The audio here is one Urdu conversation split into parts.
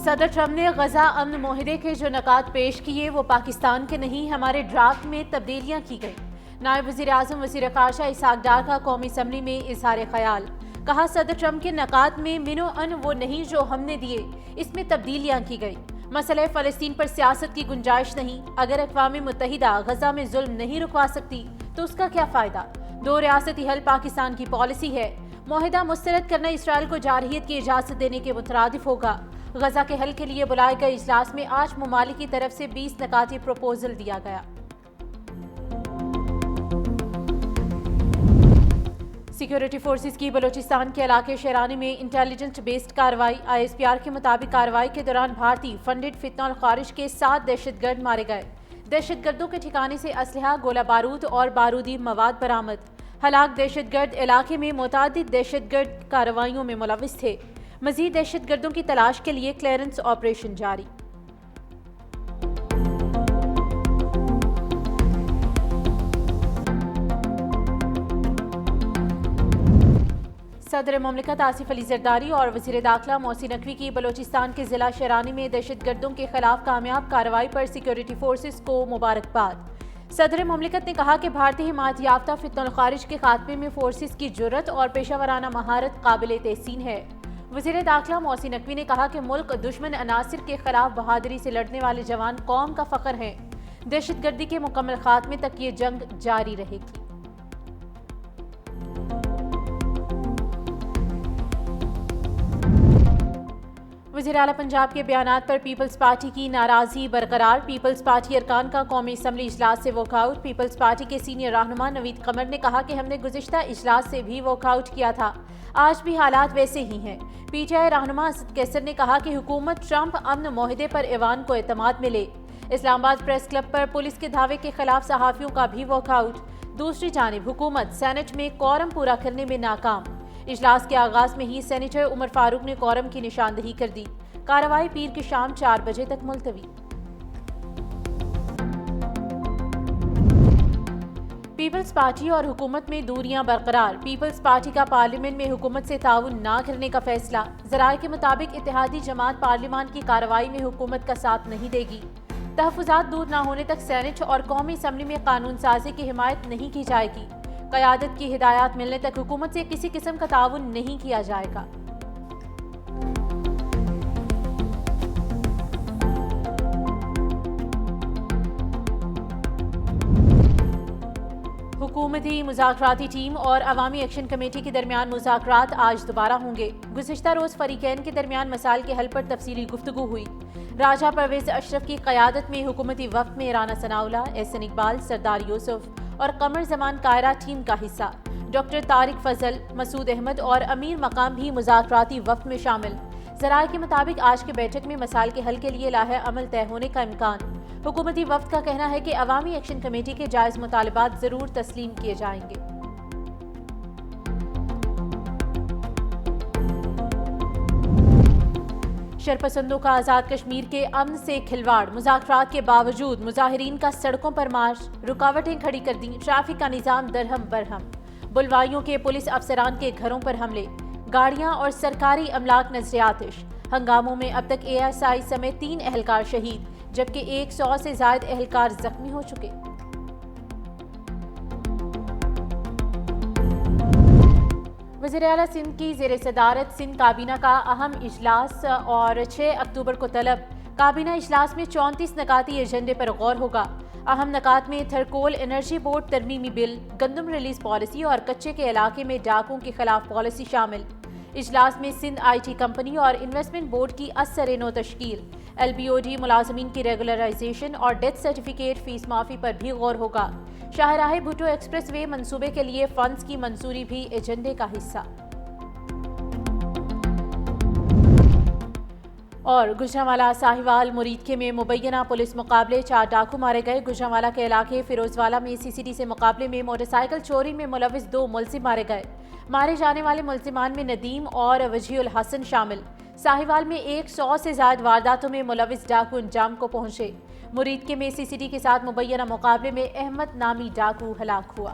صدر ٹرمپ نے غزہ امن معاہدے کے جو نکات پیش کیے وہ پاکستان کے نہیں ہمارے ڈرافٹ میں تبدیلیاں کی گئیں۔ نائب وزیر اعظم وزیر خارجہ اسحاق ڈار کا قومی اسمبلی میں اظہار خیال، کہا صدر ٹرمپ کے نکات میں منو ان وہ نہیں جو ہم نے دیے، اس میں تبدیلیاں کی گئی۔ مسئلہ فلسطین پر سیاست کی گنجائش نہیں، اگر اقوام متحدہ غزہ میں ظلم نہیں رکوا سکتی تو اس کا کیا فائدہ؟ دو ریاستی حل پاکستان کی پالیسی ہے، معاہدہ مسترد کرنا اسرائیل کو جارحیت کی اجازت دینے کے مترادف ہوگا۔ غزہ کے حل کے لیے بلائے گئے اجلاس میں 8 ممالک کی طرف سے 20 نکاتی پروپوزل دیا گیا۔ سیکیورٹی فورسز کی بلوچستان کے علاقے شیرانی میں انٹیلیجنس بیسڈ کارروائی۔ ISPR کے مطابق کارروائی کے دوران بھارتی فنڈڈ فتنہ الخارج کے 7 دہشت گرد مارے گئے۔ دہشت گردوں کے ٹھکانے سے اسلحہ، گولہ بارود اور بارودی مواد برآمد۔ ہلاک دہشت گرد علاقے میں متعدد دہشت گرد کارروائیوں میں ملوث تھے۔ مزید دہشت گردوں کی تلاش کے لیے کلیئرنس آپریشن جاری۔ صدر مملکت آصف علی زرداری اور وزیر داخلہ محسن نقوی کی بلوچستان کے ضلع شیرانی میں دہشت گردوں کے خلاف کامیاب کارروائی پر سیکیورٹی فورسز کو مبارکباد۔ صدر مملکت نے کہا کہ بھارتی حمایت یافتہ فتنہ الخارج کے خاتمے میں فورسز کی جرأت اور پیشہ ورانہ مہارت قابل تحسین ہے۔ وزیر داخلہ محسن نقوی نے کہا کہ ملک دشمن عناصر کے خلاف بہادری سے لڑنے والے جوان قوم کا فخر ہیں۔ دہشت گردی کے مکمل خاتمے تک یہ جنگ جاری رہے گی۔ وزیر اعلیٰ پنجاب کے بیانات پر پیپلز پارٹی کی ناراضی برقرار۔ پیپلز پارٹی ارکان کا قومی اسمبلی اجلاس سے واک آؤٹ۔ پیپلز پارٹی کے سینئر رہنما نوید قمر نے کہا کہ ہم نے گزشتہ اجلاس سے بھی واک آؤٹ کیا تھا، آج بھی حالات ویسے ہی ہیں۔ PTI رہنما اسد کیسر نے کہا کہ حکومت ٹرمپ امن معاہدے پر ایوان کو اعتماد میں لے۔ اسلام آباد پریس کلب پر پولیس کے دھاوے کے خلاف صحافیوں کا بھی واک آؤٹ۔ دوسری جانب حکومت سینٹ میں کورم پورا کرنے میں ناکام۔ اجلاس کے آغاز میں ہی سینیٹر عمر فاروق نے کورم کی نشاندہی کر دی۔ کارروائی پیر کی شام 4 بجے تک ملتوی۔ پیپلز پارٹی اور حکومت میں دوریاں برقرار۔ پیپلز پارٹی کا پارلیمنٹ میں حکومت سے تعاون نہ کرنے کا فیصلہ۔ ذرائع کے مطابق اتحادی جماعت پارلیمان کی کارروائی میں حکومت کا ساتھ نہیں دے گی۔ تحفظات دور نہ ہونے تک سینٹ اور قومی اسمبلی میں قانون سازی کی حمایت نہیں کی جائے گی۔ قیادت کی ہدایات ملنے تک حکومت سے کسی قسم کا تعاون نہیں کیا جائے گا۔ حکومتی مذاکراتی ٹیم اور عوامی ایکشن کمیٹی کے درمیان مذاکرات آج دوبارہ ہوں گے۔ گزشتہ روز فریقین کے درمیان مسائل کے حل پر تفصیلی گفتگو ہوئی۔ راجہ پرویز اشرف کی قیادت میں حکومتی وفد میں رانا ثناءاللہ، احسن اقبال، سردار یوسف اور قمر زمان قاہرہ ٹیم کا حصہ۔ ڈاکٹر طارق فضل، مسعود احمد اور امیر مقام بھی مذاکراتی وفد میں شامل۔ ذرائع کے مطابق آج کی بیٹھک میں مسائل کے حل کے لیے لاہے عمل طے ہونے کا امکان۔ حکومتی وفد کا کہنا ہے کہ عوامی ایکشن کمیٹی کے جائز مطالبات ضرور تسلیم کیے جائیں گے۔ شرپسندوں کا آزاد کشمیر کے امن سے کھلواڑ۔ مذاکرات کے باوجود مظاہرین کا سڑکوں پر مارچ، رکاوٹیں کھڑی کر دیں، ٹریفک کا نظام درہم برہم۔ بلوائیوں کے پولیس افسران کے گھروں پر حملے، گاڑیاں اور سرکاری املاک نذر آتش۔ ہنگاموں میں اب تک ASI سمیت 3 اہلکار شہید، جبکہ 100 سے زائد اہلکار زخمی ہو چکے۔ وزیر اعلیٰ سندھ کی زیر صدارت سندھ کابینہ کا اہم اجلاس اور 6 اکتوبر کو طلب۔ کابینہ اجلاس میں 34 نکاتی ایجنڈے پر غور ہوگا۔ اہم نکات میں تھرکول انرجی بورڈ ترمیمی بل، گندم ریلیز پالیسی اور کچے کے علاقے میں ڈاکوں کے خلاف پالیسی شامل۔ اجلاس میں سندھ IT کمپنی اور انویسٹمنٹ بورڈ کی اثر نو تشکیل، LBOD ملازمین کی ریگولرائزیشن اور ڈیتھ سرٹیفکیٹ فیس معافی پر بھی غور ہوگا۔ شاہراہ بھٹو ایکسپریس وے منصوبے کے لیے فنڈز کی منظوری بھی ایجنڈے کا حصہ۔ اور گجرانوالہ ساہیوال مریدکے میں مبینہ پولیس مقابلے، 4 ڈاکو مارے گئے۔ گجرانوالہ کے علاقے فیروزوالا میں CCT سے مقابلے میں موٹر سائیکل چوری میں ملوث 2 ملزم مارے گئے۔ مارے جانے والے ملزمان میں ندیم اور وجیہ الحسن شامل۔ ساہیوال میں 100 سے زائد وارداتوں میں ملوث ڈاکو انجام کو پہنچے۔ مریدکے میں CCT کے ساتھ مبینہ مقابلے میں احمد نامی ڈاکو ہلاک ہوا۔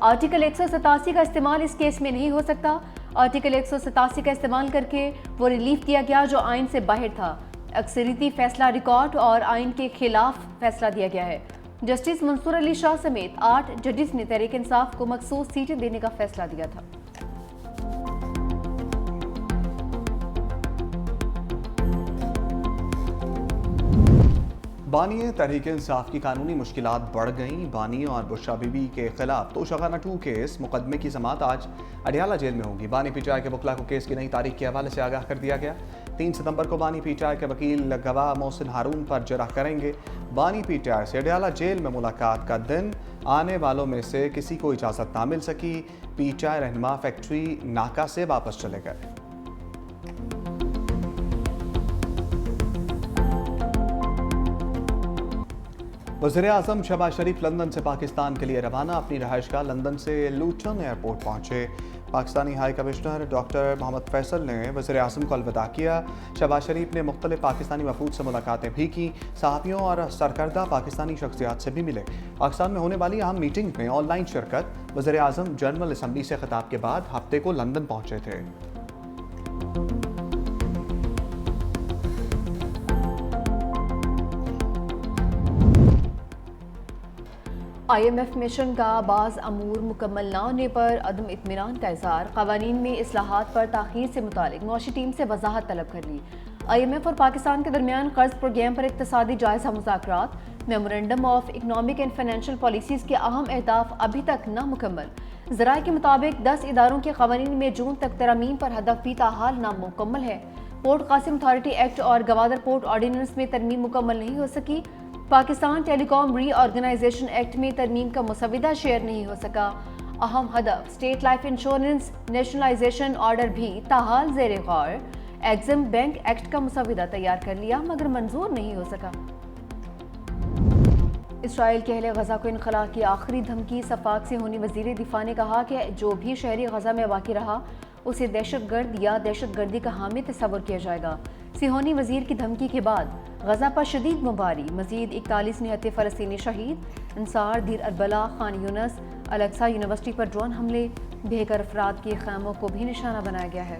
آرٹیکل 187 کا استعمال اس کیس میں نہیں ہو سکتا۔ آرٹیکل 187 کا استعمال کر کے وہ ریلیف دیا گیا جو آئین سے باہر تھا۔ اکثریتی فیصلہ ریکارڈ اور آئین کے خلاف فیصلہ دیا گیا ہے۔ جسٹس منصور علی شاہ سمیت 8 ججز نے تحریک انصاف کو مخصوص سیٹیں دینے کا فیصلہ دیا تھا۔ بانی تحریک انصاف کی قانونی مشکلات بڑھ گئیں۔ بانی اور بشرا بی بی کے خلاف توشہ خانہ 2 کیس مقدمے کی سماعت آج اڈیالہ جیل میں ہوگی۔ بانی پی ٹی آئی کے وکلاء کو کیس کی نئی تاریخ کے حوالے سے آگاہ کر دیا گیا۔ 3 ستمبر کو بانی پی ٹی آئی کے وکیل گواہ محسن ہارون پر جرح کریں گے۔ بانی پی ٹی آئی سے اڈیالہ جیل میں ملاقات کا دن آنے والوں میں سے کسی کو اجازت نہ مل سکی۔ پی ٹی آئی رہنما فیکٹری ناکا سے واپس چلے گئے۔ وزیراعظم شہباز شریف لندن سے پاکستان کے لیے روانہ۔ اپنی رہائش گاہ لندن سے لوٹن ایئرپورٹ پہنچے۔ پاکستانی ہائی کمشنر ڈاکٹر محمد فیصل نے وزیراعظم کو الوداع کیا۔ شہباز شریف نے مختلف پاکستانی وفود سے ملاقاتیں بھی کی، صحافیوں اور سرکردہ پاکستانی شخصیات سے بھی ملے۔ پاکستان میں ہونے والی اہم میٹنگ میں آن لائن شرکت۔ وزیراعظم جنرل اسمبلی سے خطاب کے بعد ہفتے کو لندن پہنچے تھے۔ آئی ایم ایف مشن کا بعض امور مکمل نہ ہونے پر عدم اطمینان کا اظہار۔ قوانین میں اصلاحات پر تاخیر سے متعلق معاشی ٹیم سے وضاحت طلب کر لی۔ آئی ایم ایف اور پاکستان کے درمیان قرض پروگرام پر اقتصادی جائزہ مذاکرات۔ Memorandum of economic and financial policies کے اہم اہداف ابھی تک نہ مکمل۔ ذرائع کے مطابق 10 اداروں کے قوانین میں جون تک ترامیم پر ہدف بھی تاحال نامکمل ہے۔ پورٹ قاسم اتھارٹی ایکٹ اور گوادر پورٹ آرڈیننس میں ترمیم مکمل نہیں ہو سکی۔ پاکستان ٹیلی کام ری آرگنائزیشن ایکٹ میں ترمیم کا مسودہ شیئر نہیں ہو سکا۔ اہم ہدف state life insurance nationalization order بھی تاحال زیر غور۔ ایگزم بینک ایکٹ کا مسودہ تیار کر لیا مگر منظور نہیں ہو سکا۔ اسرائیل کے اہل غزہ کو انخلاء کی آخری دھمکی۔ صفاق صہیونی وزیر دفاع نے کہا کہ جو بھی شہری غزہ میں واقع رہا اسے دہشت گرد یا دہشت گردی کا حامی تصور کیا جائے گا۔ صہیونی وزیر کی دھمکی کے بعد غزہ پر شدید بمباری۔ مزید 41 نہتے فلسطینی شہید۔ انصار دیر اربلا، خان یونس، الاقصی یونیورسٹی پر ڈرون حملے۔ بے گھر افراد کے خیموں کو بھی نشانہ بنایا گیا ہے۔